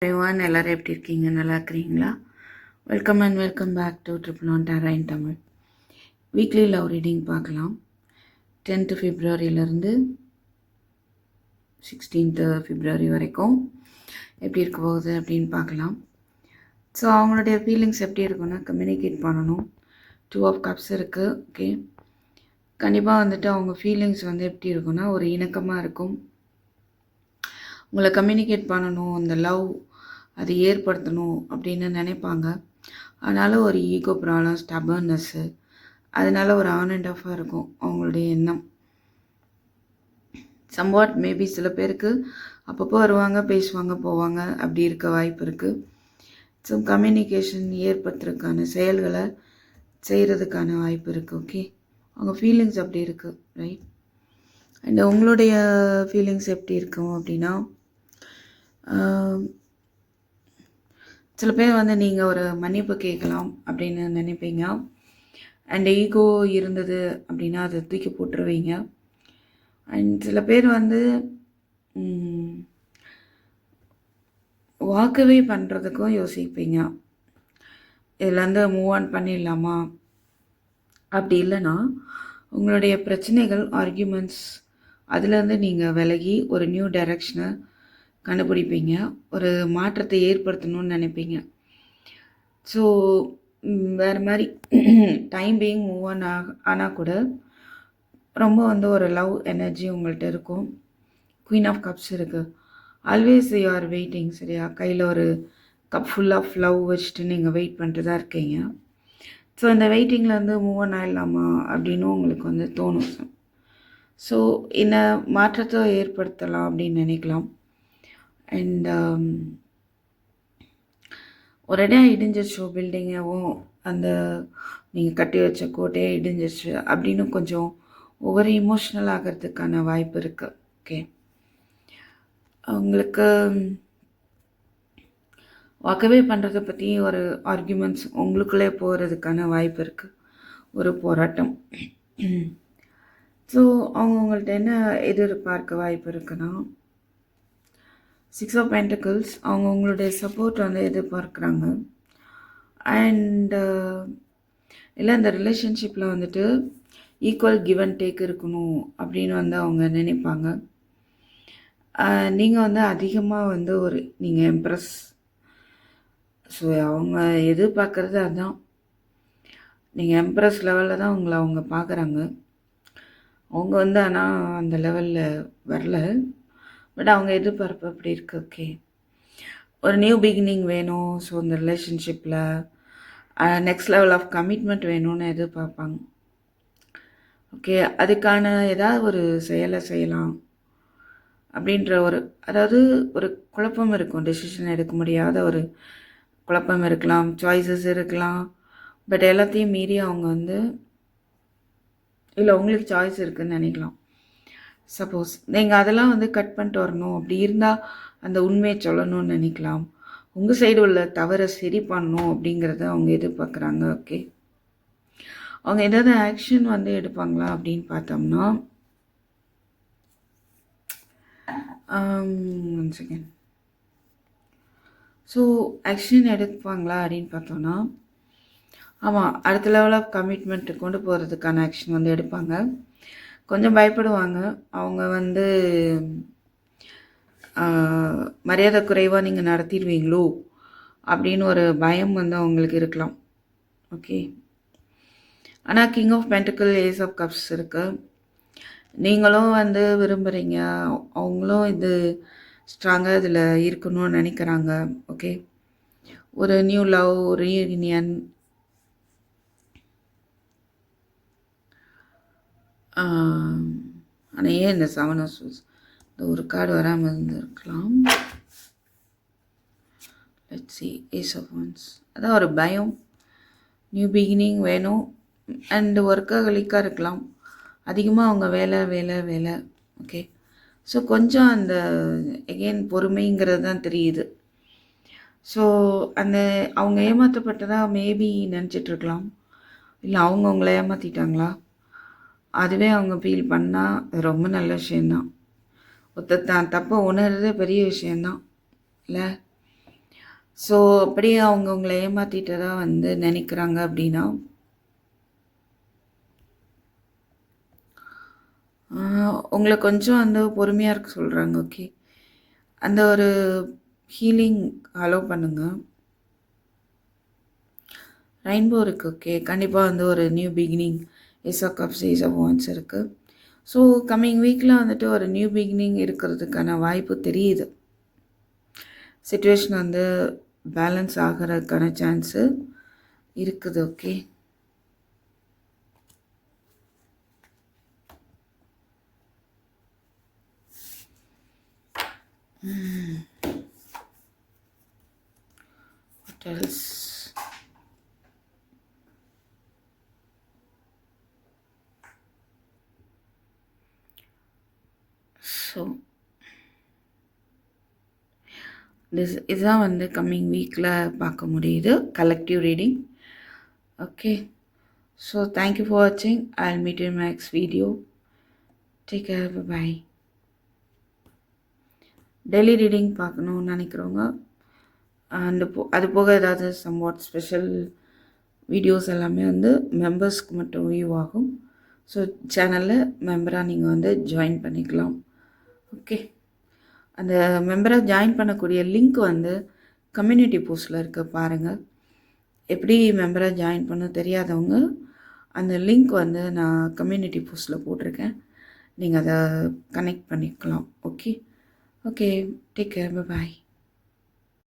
everyone, எல்லாரும் எப்படி இருக்கீங்க? நல்லா இருக்கிறீங்களா? Welcome and welcome back to triple one tarot in Tamil. Weekly love reading பார்க்கலாம். 10th Februaryலேருந்து 16th February வரைக்கும் எப்படி இருக்க போகுது அப்படின்னு பார்க்கலாம். ஸோ அவங்களுடைய ஃபீலிங்ஸ் எப்படி இருக்குன்னா, கம்யூனிகேட் பண்ணணும். 2 of Cups இருக்குது. ஓகே, கண்டிப்பாக வந்துட்டு அவங்க ஃபீலிங்ஸ் எப்படி இருக்குன்னா, ஒரு இணக்கமாக இருக்கும். உங்களை கம்யூனிகேட் பண்ணணும், அந்த லவ் அது ஏற்படுத்தணும் அப்படின்னு நினைப்பாங்க. அதனால் ஒரு ஈகோ ப்ராப்ளம், ஸ்டபர்னஸ்ஸு, அதனால் ஒரு ஆன் அண்ட் ஆஃபாக இருக்கும் அவங்களுடைய எண்ணம். சம்வாட் மேபி சில பேருக்கு அப்பப்போ வருவாங்க, பேசுவாங்க, போவாங்க, அப்படி இருக்க வாய்ப்பு இருக்குது. ஸோ கம்யூனிகேஷன் ஏற்படுத்துறதுக்கான செயல்களை செய்கிறதுக்கான வாய்ப்பு இருக்குது. ஓகே, அவங்க ஃபீலிங்ஸ் அப்படி இருக்குது, ரைட். அண்ட் உங்களுடைய ஃபீலிங்ஸ் எப்படி இருக்கும் அப்படின்னா, சில பேர் நீங்கள் ஒரு மன்னிப்பு கேட்கலாம் அப்படின்னு நினைப்பீங்க. அண்ட் ஈகோ இருந்தது அப்படின்னா அதை தூக்கி போட்டுருவீங்க. அண்ட் சில பேர் வாக்கவே பண்ணுறதுக்கும் யோசிப்பீங்க. இதுலேருந்து மூவ் ஆன் பண்ணிடலாமா? அப்படி இல்லைன்னா உங்களுடைய பிரச்சனைகள், ஆர்கியூமெண்ட்ஸ், அதுலேருந்து நீங்கள் விலகி ஒரு நியூ டைரக்ஷனை கண்டுபிடிப்பீங்க. ஒரு மாற்றத்தை ஏற்படுத்தணும்னு நினைப்பீங்க. ஸோ வேறு மாதிரி டைம் பீயிங் மூவ் ஆன் ஆனால் கூட ரொம்ப ஒரு லவ் எனர்ஜி உங்கள்கிட்ட இருக்கும். குயின் ஆஃப் கப்ஸ் இருக்குது. Always you are waiting. சரியா? கையில் ஒரு கப் ஃபுல் ஆஃப் லவ் வச்சுட்டு நீங்கள் வெயிட் பண்ணிட்டு தான் இருக்கீங்க. ஸோ இந்த வெயிட்டிங்லேருந்து மூவ் ஆன் ஆகிடலாமா அப்படின்னு உங்களுக்கு தோணும். ஸோ இந்த மாற்றத்தை ஏற்படுத்தலாம் அப்படின்னு நினைக்கலாம். அண்ட் ஒரேடியாக இடிஞ்சிச்சு பில்டிங்கவும், அந்த நீங்கள் கட்டி வச்ச கோட்டையே இடிஞ்சிச்சு அப்படின்னு கொஞ்சம் ஒவ்வொரு இமோஷ்னல் ஆகிறதுக்கான வாய்ப்பு இருக்குது. ஓகே, உங்களுக்கு வாக்கவே பண்ணுறதை பற்றி ஒரு ஆர்கியூமெண்ட்ஸ் உங்களுக்குள்ளே போகிறதுக்கான வாய்ப்பு இருக்குது, ஒரு போராட்டம். ஸோ அவங்க உங்கள்கிட்ட என்ன எதிர்பார்க்க வாய்ப்பு இருக்குன்னா, 6 of Pentacles, அவங்க உங்களுடைய சப்போர்ட் எதிர்பார்க்குறாங்க. அண்ட் இல்லை, இந்த ரிலேஷன்ஷிப்பில் ஈக்குவல் கிவ் அண்ட் டேக் இருக்கணும் அப்படின்னு அவங்க நினைப்பாங்க. நீங்கள் அதிகமாக நீங்கள் எம்ப்ரெஸ். ஸோ அவங்க எதிர்பார்க்குறது அதுதான். நீங்கள் எம்ப்ரெஸ் லெவலில் தான் அவங்க பார்க்குறாங்க. அவங்க ஆனால் அந்த லெவலில் வரல. பட் அவங்க எதிர்பார்ப்பு அப்படி இருக்குது. ஓகே, ஒரு நியூ பிகினிங் வேணும். ஸோ இந்த ரிலேஷன்ஷிப்பில் நெக்ஸ்ட் லெவல் ஆஃப் கமிட்மெண்ட் வேணும்னு எதிர்பார்ப்பாங்க. ஓகே, அதுக்கான ஏதாவது ஒரு செயலை செய்யலாம் அப்படின்ற அதாவது ஒரு குழப்பம் இருக்கும். டெசிஷன் எடுக்க முடியாத ஒரு குழப்பம் இருக்கலாம், சாய்ஸஸ் இருக்கலாம். பட் எல்லாத்தையும் மீறி அவங்க இல்லை, உங்களுக்கு சாய்ஸ் இருக்குதுன்னு நினைக்கலாம். சப்போஸ் நீங்கள் அதெல்லாம் கட் பண்ணிட்டு வரணும், அப்படி இருந்தால் அந்த உண்மையை சொல்லணும்னு நினைக்கலாம். உங்கள் சைடு உள்ள தவறை சரி பண்ணணும் அப்படிங்கிறத அவங்க எதிர்பார்க்குறாங்க. ஓகே, அவங்க ஏதாவது ஆக்ஷன் எடுப்பாங்களா அப்படின்னு பார்த்தோம்னா, ஒன் செகண்ட். ஸோ ஆக்ஷன் எடுப்பாங்களா அப்படின்னு பார்த்தோன்னா, ஆமாம், அடுத்த லெவல் ஆஃப் கமிட்மெண்ட்டு கொண்டு போகிறதுக்கான ஆக்ஷன் எடுப்பாங்க. கொஞ்சம் பயப்படுவாங்க. அவங்க மரியாதை குறைவாக நீங்கள் நடத்திடுவீங்களோ அப்படின்னு ஒரு பயம் அவங்களுக்கு இருக்கலாம். ஓகே, ஆனால் king of pentacle, ace of cups இருக்கு. நீங்களும் விரும்புகிறீங்க, அவங்களும் இது ஸ்ட்ராங்காக இதில் இருக்கணும்னு நினைக்கிறாங்க. ஓகே, ஒரு நியூ லவ், ரீயூனியன், ஆனால் ஏன் இந்த 7 of Swords இந்த ஒரு கார்டு வராமல் இருந்திருக்கலாம். Let's see, Ace of Wands. அதான் ஒரு பயம், நியூ பிகினிங் வேணும். அண்டு ஒர்க்காக இருக்கலாம். அதிகமாக அவங்க வேலை வேலை வேலை. ஓகே, ஸோ கொஞ்சம் அந்த எகெயின் பொறுமைங்கிறது தான் தெரியுது. ஸோ அவங்க ஏமாற்றப்பட்டதாக மேபி நினச்சிட்ருக்கலாம். இல்லை அவங்க அவங்கள ஏமாற்றிட்டாங்களா, அதுவே அவங்க ஃபீல் பண்ணால் ரொம்ப நல்ல விஷயந்தான். ஒருத்தர் தான் தப்பை உணர்றதே பெரிய விஷயந்தான் இல்லை? ஸோ அப்படியே அவங்க உங்களை ஏமாற்றிட்டதா வந்து நினைக்கிறாங்க அப்படின்னா உங்களை கொஞ்சம் வந்து பொறுமையாக இருக்க சொல்கிறாங்க. ஓகே, அந்த ஒரு ஹீலிங் அலோவ் பண்ணுங்கள். ரெயின்போ இருக்குது. ஓகே, கண்டிப்பாக வந்து ஒரு new beginning ace of cups ace of wands இருக்குது. ஸோ கம்மிங் வீக்கில் வந்துட்டு ஒரு நியூ பிகினிங் இருக்கிறதுக்கான வாய்ப்பு தெரியுது. சிச்சுவேஷன் வந்து பேலன்ஸ் ஆகிறதுக்கான சான்ஸு இருக்குது. Okay, what else? ஸோ இதுதான் வந்து கம்மிங் வீக்கில் பார்க்க முடியுது collective reading. Okay, so thank you for வாட்சிங். I will meet you in next video. Take care, bye. Daily reading பார்க்கணுன்னு நினைக்கிறவங்க அது போக ஏதாவது சம்வாட் ஸ்பெஷல் வீடியோஸ் எல்லாமே வந்து மெம்பர்ஸ்க்கு மட்டும் வியூ ஆகும். ஸோ சேனலில் மெம்பராக நீங்கள் வந்து ஜாயின் பண்ணிக்கலாம். ஓகே, அந்த மெம்பராக ஜாயின் பண்ணக்கூடிய லிங்க் வந்து கம்யூனிட்டி போஸ்ட்டில் இருக்க பாருங்கள். எப்படி மெம்பராக ஜாயின் பண்ண தெரியாதவங்க அந்த லிங்க் வந்து நான் கம்யூனிட்டி போஸ்ட்டில் போட்டிருக்கேன். நீங்கள் அதை கனெக்ட் பண்ணிக்கலாம். Okay, take care, by.